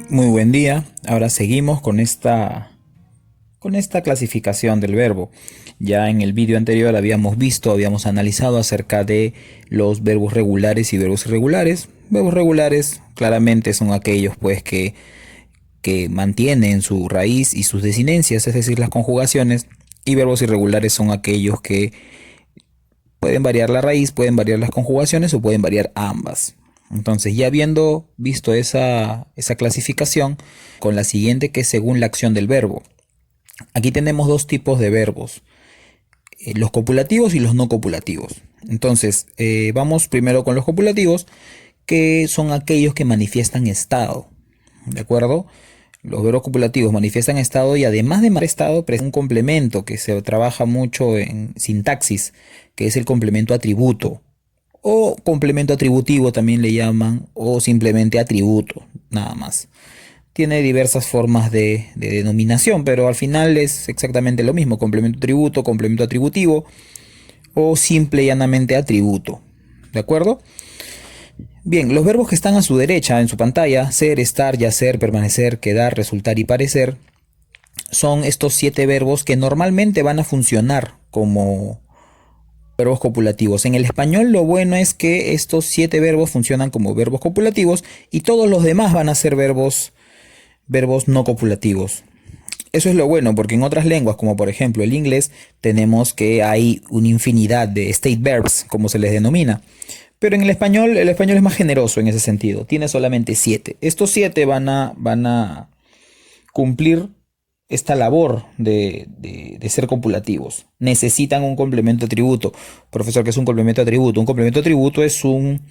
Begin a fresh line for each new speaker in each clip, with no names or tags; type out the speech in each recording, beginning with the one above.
Muy buen día. Ahora seguimos con esta clasificación del verbo. Ya en el vídeo anterior habíamos analizado acerca de los verbos regulares y verbos irregulares. Verbos regulares claramente son aquellos pues que mantienen su raíz y sus desinencias, es decir, las conjugaciones. Y verbos irregulares son aquellos que pueden variar la raíz, pueden variar las conjugaciones o pueden variar ambas. Entonces, ya habiendo visto esa clasificación, con la siguiente que es según la acción del verbo. Aquí tenemos dos tipos de verbos, los copulativos y los no copulativos. Entonces, vamos primero con los copulativos, que son aquellos que manifiestan estado. ¿De acuerdo? Los verbos copulativos manifiestan estado y además de manifestar estado, presentan un complemento que se trabaja mucho en sintaxis, que es el complemento atributo. O complemento atributivo también le llaman, o simplemente atributo, nada más. Tiene diversas formas de denominación, pero al final es exactamente lo mismo: complemento atributo, complemento atributivo o simple y llanamente atributo. ¿De acuerdo? Bien, los verbos que están a su derecha en su pantalla, ser, estar, yacer, permanecer, quedar, resultar y parecer, son estos 7 verbos que normalmente van a funcionar como verbos copulativos. En el español lo bueno es que estos 7 verbos funcionan como verbos copulativos y todos los demás van a ser verbos no copulativos. Eso es lo bueno, porque en otras lenguas, como por ejemplo el inglés, tenemos que hay una infinidad de state verbs, como se les denomina. Pero en el español es más generoso en ese sentido. Tiene solamente 7. Estos 7 van a cumplir esta labor de ser copulativos. Necesitan un complemento atributo. Profesor, ¿qué es un complemento atributo? Un complemento atributo es una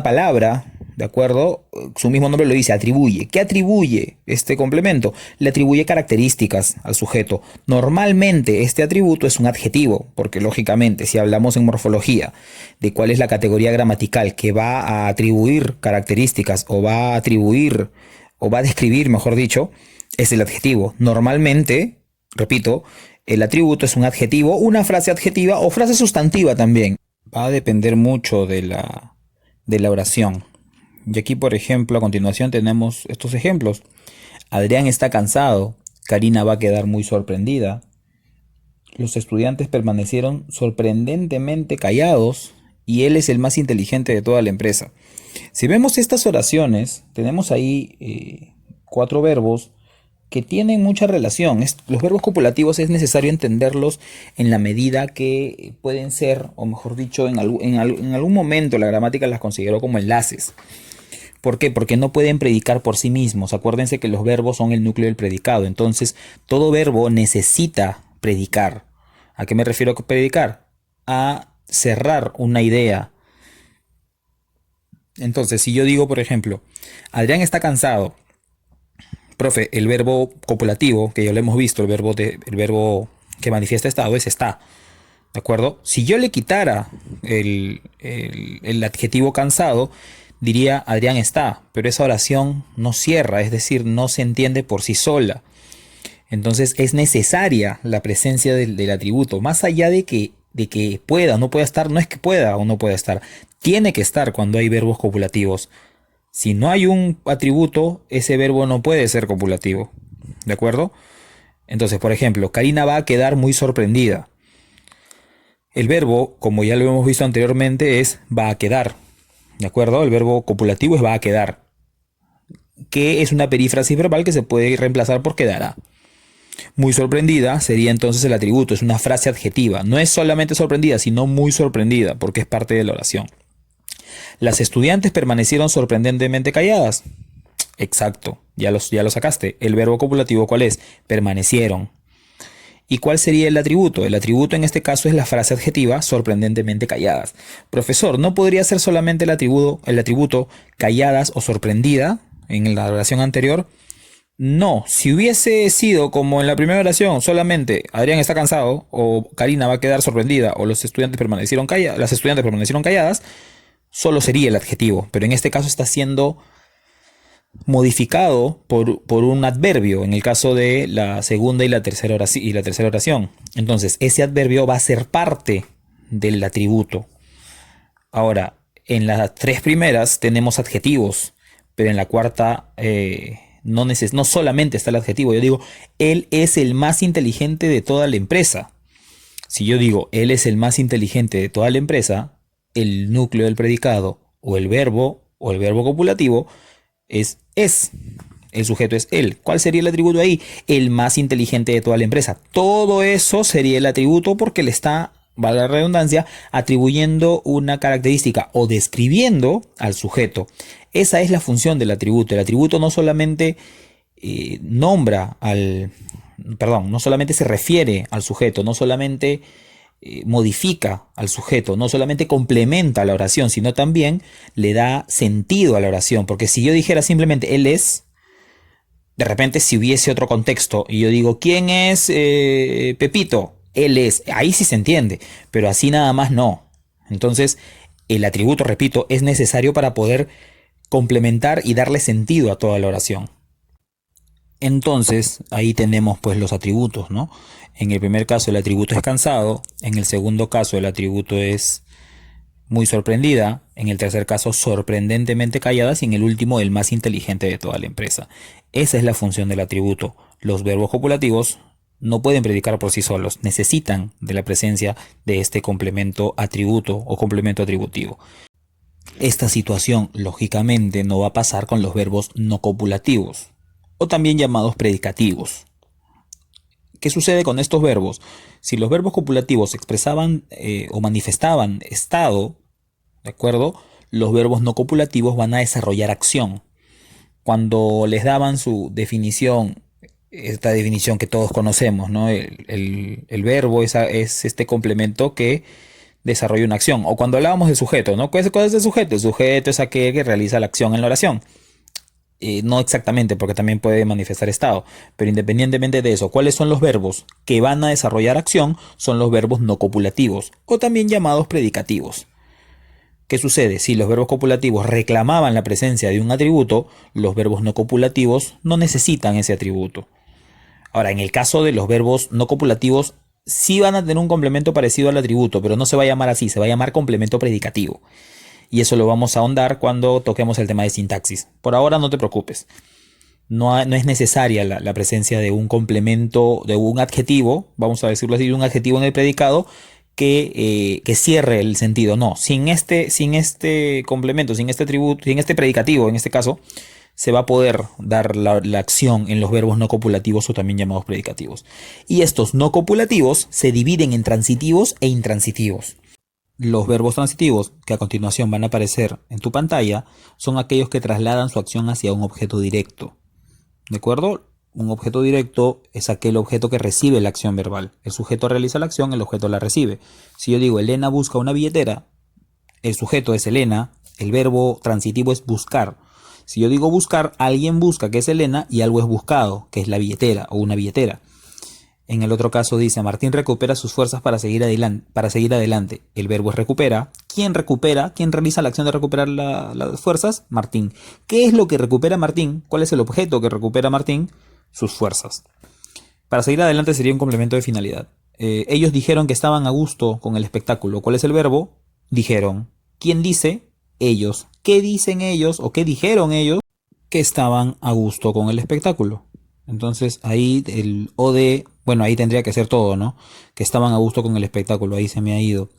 palabra, ¿de acuerdo? Su mismo nombre lo dice, atribuye. ¿Qué atribuye este complemento? Le atribuye características al sujeto. Normalmente este atributo es un adjetivo, porque lógicamente si hablamos en morfología de cuál es la categoría gramatical que va a atribuir características o va a atribuir o va a describir, mejor dicho, es el adjetivo. Normalmente, repito, el atributo es un adjetivo, una frase adjetiva o frase sustantiva también. Va a depender mucho de la oración. Y aquí, por ejemplo, a continuación tenemos estos ejemplos. Adrián está cansado. Karina va a quedar muy sorprendida. Los estudiantes permanecieron sorprendentemente callados y él es el más inteligente de toda la empresa. Si vemos estas oraciones, tenemos ahí 4 verbos que tienen mucha relación. Los verbos copulativos es necesario entenderlos en la medida que pueden ser, o mejor dicho, en algún momento la gramática las consideró como enlaces. ¿Por qué? Porque no pueden predicar por sí mismos. Acuérdense que los verbos son el núcleo del predicado. Entonces, todo verbo necesita predicar. ¿A qué me refiero con predicar? A cerrar una idea. Entonces, si yo digo, por ejemplo, Adrián está cansado. Profe, el verbo copulativo, que ya lo hemos visto, el verbo que manifiesta estado es está. ¿De acuerdo? Si yo le quitara el adjetivo cansado, diría Adrián está, pero esa oración no cierra, es decir, no se entiende por sí sola. Entonces es necesaria la presencia del atributo, más allá de que pueda o no pueda estar, no es que pueda o no pueda estar, tiene que estar cuando hay verbos copulativos. Si no hay un atributo, ese verbo no puede ser copulativo. ¿De acuerdo? Entonces, por ejemplo, Karina va a quedar muy sorprendida. El verbo, como ya lo hemos visto anteriormente, es va a quedar. ¿De acuerdo? El verbo copulativo es va a quedar, que es una perífrasis verbal que se puede reemplazar por quedará. Muy sorprendida sería entonces el atributo, es una frase adjetiva. No es solamente sorprendida, sino muy sorprendida, porque es parte de la oración. Las estudiantes permanecieron sorprendentemente calladas. Exacto, ya lo sacaste. El verbo copulativo, ¿cuál es? Permanecieron. ¿Y cuál sería el atributo? El atributo en este caso es la frase adjetiva sorprendentemente calladas. Profesor, ¿no podría ser solamente el atributo calladas o sorprendida en la oración anterior? No, si hubiese sido como en la primera oración, solamente Adrián está cansado, o Karina va a quedar sorprendida, o las estudiantes permanecieron calladas, solo sería el adjetivo. Pero en este caso está siendo modificado por un adverbio, en el caso de la segunda y la tercera oración. Entonces, ese adverbio va a ser parte del atributo. Ahora, en las 3 primeras tenemos adjetivos, pero en la cuarta no solamente está el adjetivo. Yo digo, él es el más inteligente de toda la empresa. Si yo digo, él es el más inteligente de toda la empresa, el núcleo del predicado o el verbo copulativo es. El sujeto es él. ¿Cuál sería el atributo ahí? El más inteligente de toda la empresa. Todo eso sería el atributo porque le está, valga la redundancia, atribuyendo una característica o describiendo al sujeto. Esa es la función del atributo. El atributo no solamente no solamente se refiere al sujeto, no solamente modifica al sujeto, no solamente complementa la oración, sino también le da sentido a la oración. Porque si yo dijera simplemente él es, de repente si hubiese otro contexto y yo digo, ¿quién es Pepito? Él es, ahí sí se entiende, pero así nada más no. Entonces, el atributo, repito, es necesario para poder complementar y darle sentido a toda la oración. Entonces, ahí tenemos pues los atributos, ¿no? En el primer caso el atributo es cansado, en el segundo caso el atributo es muy sorprendida, en el tercer caso sorprendentemente callada, y en el último el más inteligente de toda la empresa. Esa es la función del atributo. Los verbos copulativos no pueden predicar por sí solos, necesitan de la presencia de este complemento atributo o complemento atributivo. Esta situación lógicamente no va a pasar con los verbos no copulativos o también llamados predicativos. ¿Qué sucede con estos verbos? Si los verbos copulativos expresaban o manifestaban estado, ¿de acuerdo? Los verbos no copulativos van a desarrollar acción. Cuando les daban su definición, esta definición que todos conocemos, ¿no? El verbo es este complemento que desarrolla una acción. O cuando hablábamos de sujeto, ¿no? ¿Cuál es el sujeto? El sujeto es aquel que realiza la acción en la oración. No exactamente, porque también puede manifestar estado, pero independientemente de eso, ¿cuáles son los verbos que van a desarrollar acción? Son los verbos no copulativos, o también llamados predicativos. ¿Qué sucede? Si los verbos copulativos reclamaban la presencia de un atributo, los verbos no copulativos no necesitan ese atributo. Ahora, en el caso de los verbos no copulativos, sí van a tener un complemento parecido al atributo, pero no se va a llamar así, se va a llamar complemento predicativo. Y eso lo vamos a ahondar cuando toquemos el tema de sintaxis. Por ahora no te preocupes. No es necesaria la presencia de un complemento, de un adjetivo, vamos a decirlo así, de un adjetivo en el predicado que cierre el sentido. No, sin este complemento, sin este atributo, sin este predicativo, en este caso, se va a poder dar la acción en los verbos no copulativos o también llamados predicativos. Y estos no copulativos se dividen en transitivos e intransitivos. Los verbos transitivos, que a continuación van a aparecer en tu pantalla, son aquellos que trasladan su acción hacia un objeto directo. ¿De acuerdo? Un objeto directo es aquel objeto que recibe la acción verbal. El sujeto realiza la acción, el objeto la recibe. Si yo digo Elena busca una billetera, el sujeto es Elena, el verbo transitivo es buscar. Si yo digo buscar, alguien busca, que es Elena, y algo es buscado, que es la billetera o una billetera. En el otro caso dice, Martín recupera sus fuerzas para seguir adelante. El verbo es recupera. ¿Quién recupera? ¿Quién realiza la acción de recuperar las fuerzas? Martín. ¿Qué es lo que recupera Martín? ¿Cuál es el objeto que recupera Martín? Sus fuerzas. Para seguir adelante sería un complemento de finalidad. Ellos dijeron que estaban a gusto con el espectáculo. ¿Cuál es el verbo? Dijeron. ¿Quién dice? Ellos. ¿Qué dicen ellos o qué dijeron ellos? Que estaban a gusto con el espectáculo. Entonces ahí el OD, bueno, ahí tendría que ser todo, ¿no? Que estaban a gusto con el espectáculo, ahí se me ha ido.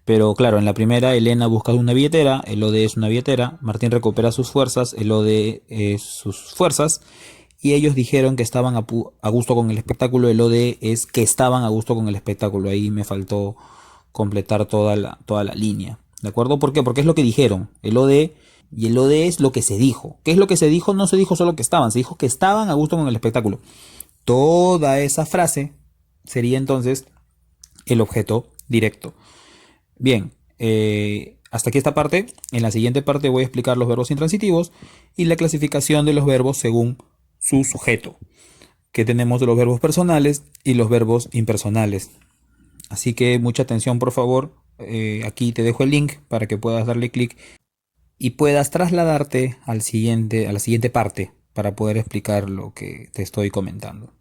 Pero claro, en la primera Elena busca una billetera, el OD es una billetera, Martín recupera sus fuerzas, el OD es sus fuerzas, y ellos dijeron que estaban a gusto con el espectáculo, el OD es que estaban a gusto con el espectáculo, ahí me faltó completar toda la línea, ¿de acuerdo? ¿Por qué? Porque es lo que dijeron, el OD... Y el OD es lo que se dijo. ¿Qué es lo que se dijo? No se dijo solo que estaban, se dijo que estaban a gusto con el espectáculo. Toda esa frase sería entonces el objeto directo. Bien, hasta aquí esta parte. En la siguiente parte voy a explicar los verbos intransitivos y la clasificación de los verbos según su sujeto. Que tenemos de los verbos personales y los verbos impersonales. Así que mucha atención, por favor. Aquí te dejo el link para que puedas darle clic y puedas trasladarte a la siguiente parte para poder explicar lo que te estoy comentando.